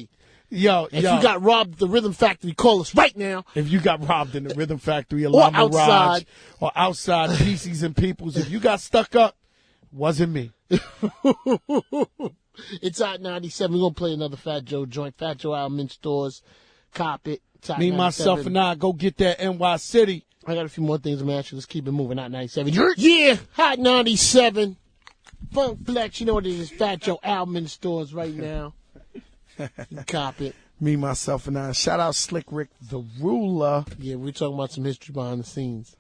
if you got robbed at the Rhythm Factory, call us right now. If you got robbed in the Rhythm Factory, or outside, PCs and Peoples, if you got stuck up, wasn't me. It's Hot 97. We're going to play another Fat Joe joint. Fat Joe album in stores. Cop it. Me, myself, and I go get that NY City. I got a few more things to match. Let's keep it moving. Hot 97. Yeah, Hot 97. Funk Flex. You know what it is. Fat Joe album in stores right now. Cop it. Me, myself, and I. Shout out Slick Rick, the ruler. Yeah, we're talking about some history behind the scenes.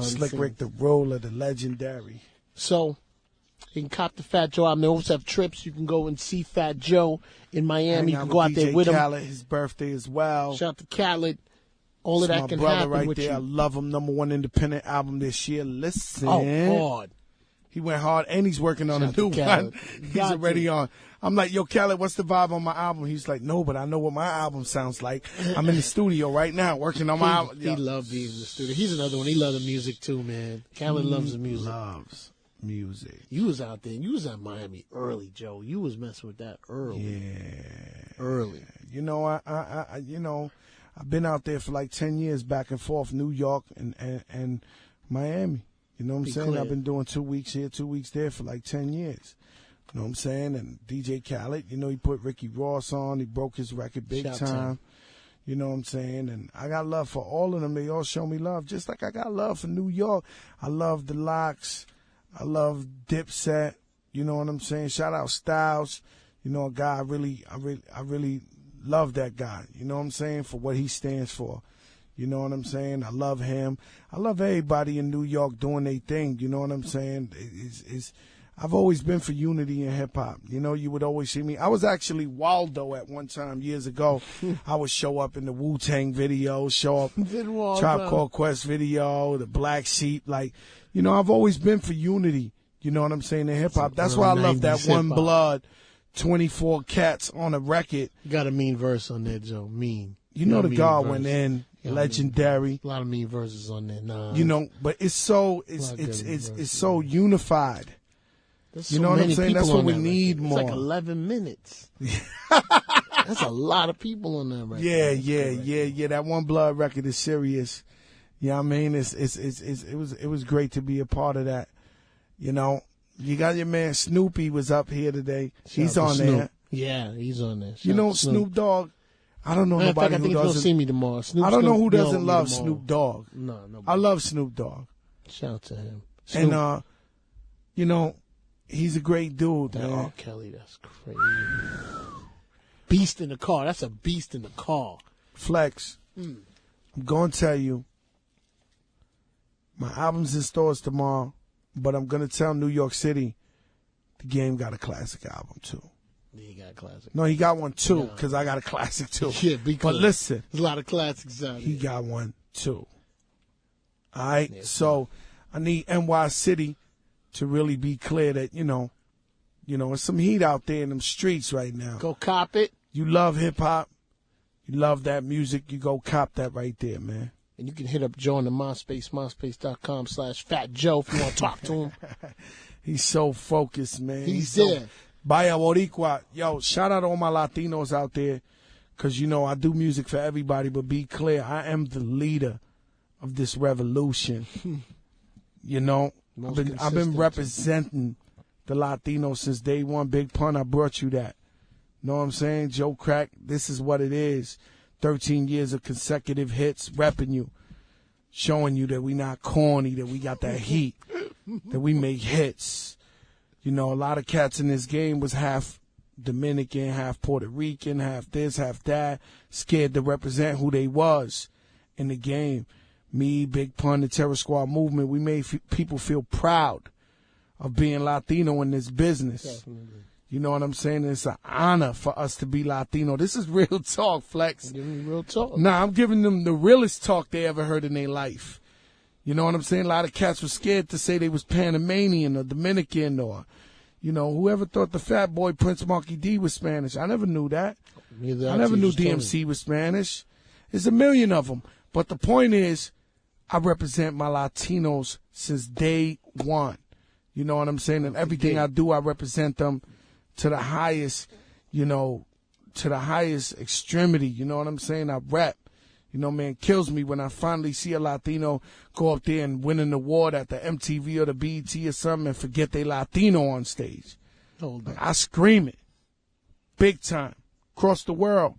Slick Rick, the ruler, the legendary. So, you can cop the Fat Joe album. They also have trips. You can go and see Fat Joe in Miami. You can go out there with him. Khaled, his birthday as well. Shout out to Khaled. All of that can happen right with there. you. I love him. #1 independent album this year. Listen. Oh, hard. He went hard, and he's working on a new one. He's already on. I'm like, yo, Khaled, what's the vibe on my album? He's like, no, but I know what my album sounds like. I'm in the studio right now working on my album. He loves being in the studio. He's another one. He loves the music too, man. Khaled loves the music. Loves music. You was out there. You was at Miami early, Joe. You was messing with that early. Yeah. Early. You know, I've been out there for like 10 years, back and forth, New York and Miami. You know what I'm saying? Clear. I've been doing 2 weeks here, 2 weeks there for like 10 years. You know what I'm saying? And DJ Khaled, you know, he put Ricky Ross on. He broke his record big time. You know what I'm saying? And I got love for all of them. They all show me love, just like I got love for New York. I love the Locks. I love Dipset. You know what I'm saying? Shout out Styles. You know, a guy I really love that guy. You know what I'm saying? For what he stands for. You know what I'm saying? I love him. I love everybody in New York doing their thing. You know what I'm saying? I've always been for unity in hip-hop. You know, you would always see me. I was actually Waldo at one time years ago. I would show up in the Wu-Tang video, show up Tribe Called Quest video, the Black Sheep. Like, you know, I've always been for unity. You know what I'm saying, in hip-hop. That's why I love that One Blood, 24 Cats on a record. You got a mean verse on there, Joe. Mean. You know the God went in. Legendary. A lot of mean verses on there. Nah. You know, but it's so unified. You know what I'm saying? That's what we need more. It's like 11 minutes. That's a lot of people on there right now. Yeah. That One Blood record is serious. Yeah, I mean, it was great to be a part of that. You know, you got your man Snoopy was up here today. He's on there. Yeah, he's on there. You know, Snoop Dogg. I don't know nobody who doesn't see me tomorrow. I don't know who doesn't love Snoop Dogg. No, nobody. I love Snoop Dogg. Shout out to him. Snoop. And you know, he's a great dude, that man. R. Kelly, that's crazy. Beast in the car. That's a beast in the car. Flex. I'm going to tell you, my album's in stores tomorrow, but I'm going to tell New York City the Game got a classic album, too. Yeah, he got a classic. No, he got one, too, because I got a classic, too. Yeah, but listen. There's a lot of classics out He here. got one, too. All right? Yeah, so I need NY City to really be clear that, you know, there's some heat out there in them streets right now. Go cop it. You love hip-hop. You love that music. You go cop that right there, man. And you can hit up Joe on the MySpace, myspace.com/Fat Joe if you want to talk to him. He's so focused, man. He's there. So, Vaya Boricua. Yo, shout out to all my Latinos out there, because, you know, I do music for everybody, but be clear, I am the leader of this revolution. You know, I've been representing the Latinos since day one. Big Pun, I brought you that. Know what I'm saying? Joe Crack, this is what it is. 13 years of consecutive hits, repping you, showing you that we not corny, that we got that heat, that we make hits. You know, a lot of cats in this game was half Dominican, half Puerto Rican, half this, half that, scared to represent who they was in the game. Me, Big Pun, the Terror Squad movement, we made people feel proud of being Latino in this business. Definitely. You know what I'm saying? It's an honor for us to be Latino. This is real talk, Flex. Give me real talk. Nah, I'm giving them the realest talk they ever heard in their life. You know what I'm saying? A lot of cats were scared to say they was Panamanian or Dominican or, you know, whoever thought the fat boy Prince Marky D was Spanish. I never knew that. I never knew DMC was Spanish. There's a million of them. But the point is, I represent my Latinos since day one. You know what I'm saying? And everything I do, I represent them to the highest, you know, to the highest extremity. You know what I'm saying? I rap. You know, man, kills me when I finally see a Latino go up there and win an award at the MTV or the BET or something and forget they Latino on stage. Hold on. I scream it. Big time. Across the world.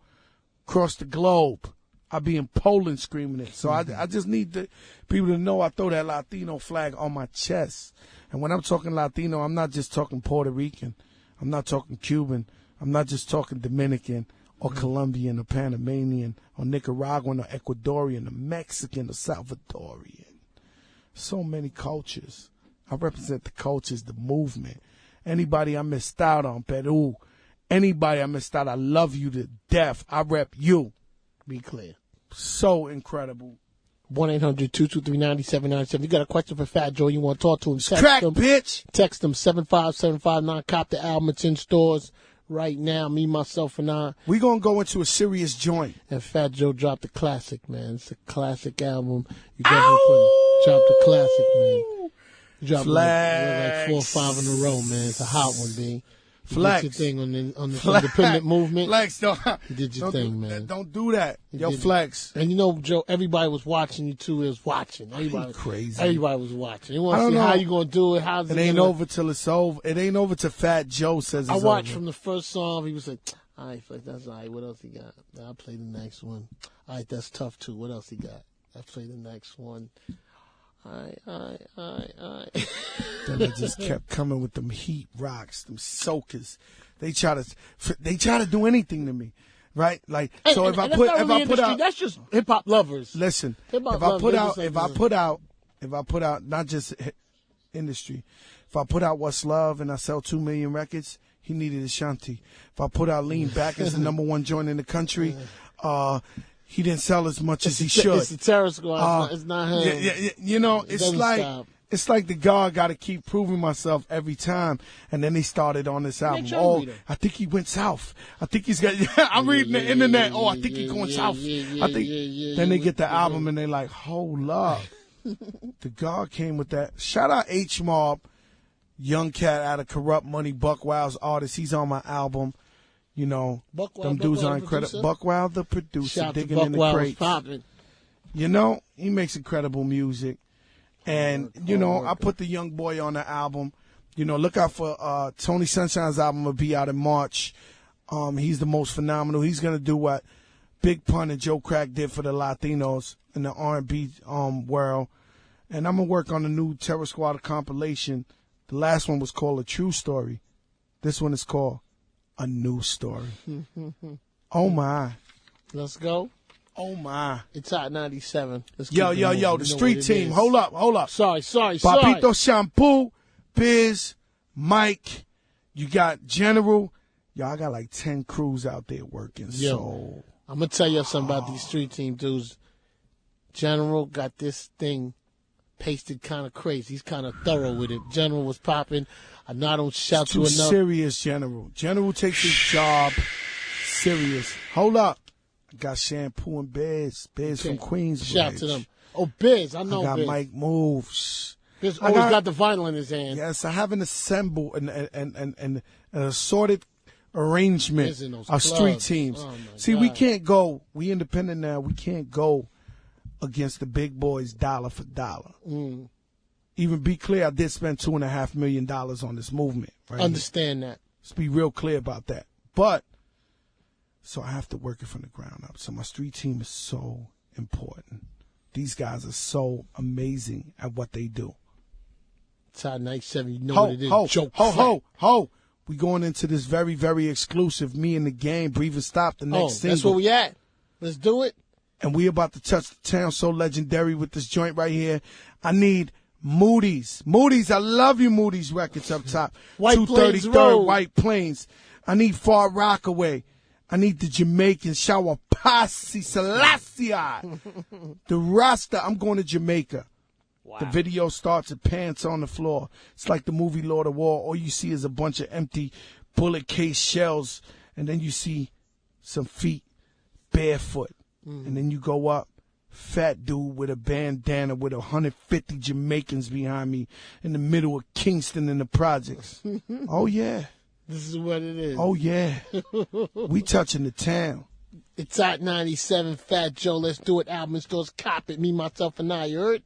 Across the globe. I be in Poland screaming it. So I just need people to know I throw that Latino flag on my chest. And when I'm talking Latino, I'm not just talking Puerto Rican. I'm not talking Cuban. I'm not just talking Dominican or Colombian or Panamanian or Nicaraguan or Ecuadorian or Mexican or Salvadorian. So many cultures. I represent the cultures, the movement. Anybody I missed out on, Peru. Anybody I missed out, I love you to death. I rep you. Be clear. So incredible. 1-800-223-9797. You got a question for Fat Joe, you want to talk to him, text Crack, him. bitch. Text him 75759. Cop the album. It's in stores right now. Me, myself, and I. We gonna go into a serious joint. And Fat Joe dropped a classic, man. It's a classic album. You definitely dropped a classic, man. You dropped like 4 or 5 in a row, man. It's a hot one, B. Flex. You did your thing on the independent movement. Flex, you did your thing, man. Don't do that. Yo, Flex. And you know, Joe, everybody was watching you too. It was watching. Everybody crazy. Everybody was watching. They want to see how you gonna do it. How's it ain't over till it's over. It ain't over till Fat Joe says it's over. I watched from the first song. He was like, all right, Flex, that's all right. What else he got? I'll play the next one. All right, that's tough too. What else he got? I'll play the next one. All right. Then they just kept coming with them heat rocks, them soakers. They try to do anything to me, right? Like, so if I put out, that's just hip hop lovers. Listen, if I put out not just industry, if I put out What's Love and I sell 2 million records, he needed Ashanti. If I put out Lean Back as the #1 joint in the country, he didn't sell as much as he should. It's the Terror Squad. It's not him. Yeah. You know, it's like the God got to keep proving myself every time. And then he started on this album. I think he went south. I think he's got. I'm reading the internet. I think he's going south. Then they get the album and they like, hold up. The God came with that. Shout out H Mob, young cat out of Corrupt Money, Buck Wild's artist. He's on my album. You know, them dudes are incredible. Buck Wild, the producer, digging in the crates. You know, he makes incredible music. And, you know, I put the young boy on the album. You know, look out for Tony Sunshine's album will be out in March. He's the most phenomenal. He's going to do what Big Pun and Joe Crack did for the Latinos in the R&B world. And I'm going to work on the new Terror Squad compilation. The last one was called A True Story. This one is called A New Story. Oh, my. Let's go. Oh, my. It's Hot 97. Let's Yo, the street team. Hold up. Sorry. Papito Shampoo, Biz, Mike. You got General. Yo, I got like 10 crews out there working. Yo, so I'm going to tell you something about these street team dudes. General got this thing pasted kind of crazy. He's kind of thorough with it. General was popping. I know I don't shout to enough. Serious, General. General takes his job serious. Hold up. I got Shampoo and Biz. Biz from Queensbridge. Shout to them. Oh, Biz. I know Biz. I got Mike Moves. Biz always got the vinyl in his hand. Yes, I have an assembled an assorted arrangement of street teams. Oh, see, God. We can't go. We independent now. We can't go against the big boys dollar for dollar. Even be clear, I did spend $2.5 million on this movement. Right Understand here. that. Let's be real clear about that. But so I have to work it from the ground up. So my street team is so important. These guys are so amazing at what they do. It's Hot 97. You know what it is. Ho. We going into this very, very exclusive Me and the Game, Breathe and Stop, the next single. That's where we at. Let's do it. And we about to touch the town so legendary with this joint right here. I need Moody's. Moody's, I love you, Moody's Records up top. White 233rd White Plains. I need Far Rockaway. I need the Jamaican Shower Posse Selassie. The Rasta, I'm going to Jamaica. Wow. The video starts at pants on the floor. It's like the movie Lord of War. All you see is a bunch of empty bullet case shells. And then you see some feet barefoot. And then you go up. Fat dude with a bandana with 150 Jamaicans behind me in the middle of Kingston in the projects. Oh, yeah. This is what it is. Oh, yeah. We touching the town. It's Hot 97, Fat Joe. Let's do it. Album in stores. Cop it. Me, myself, and I. You heard?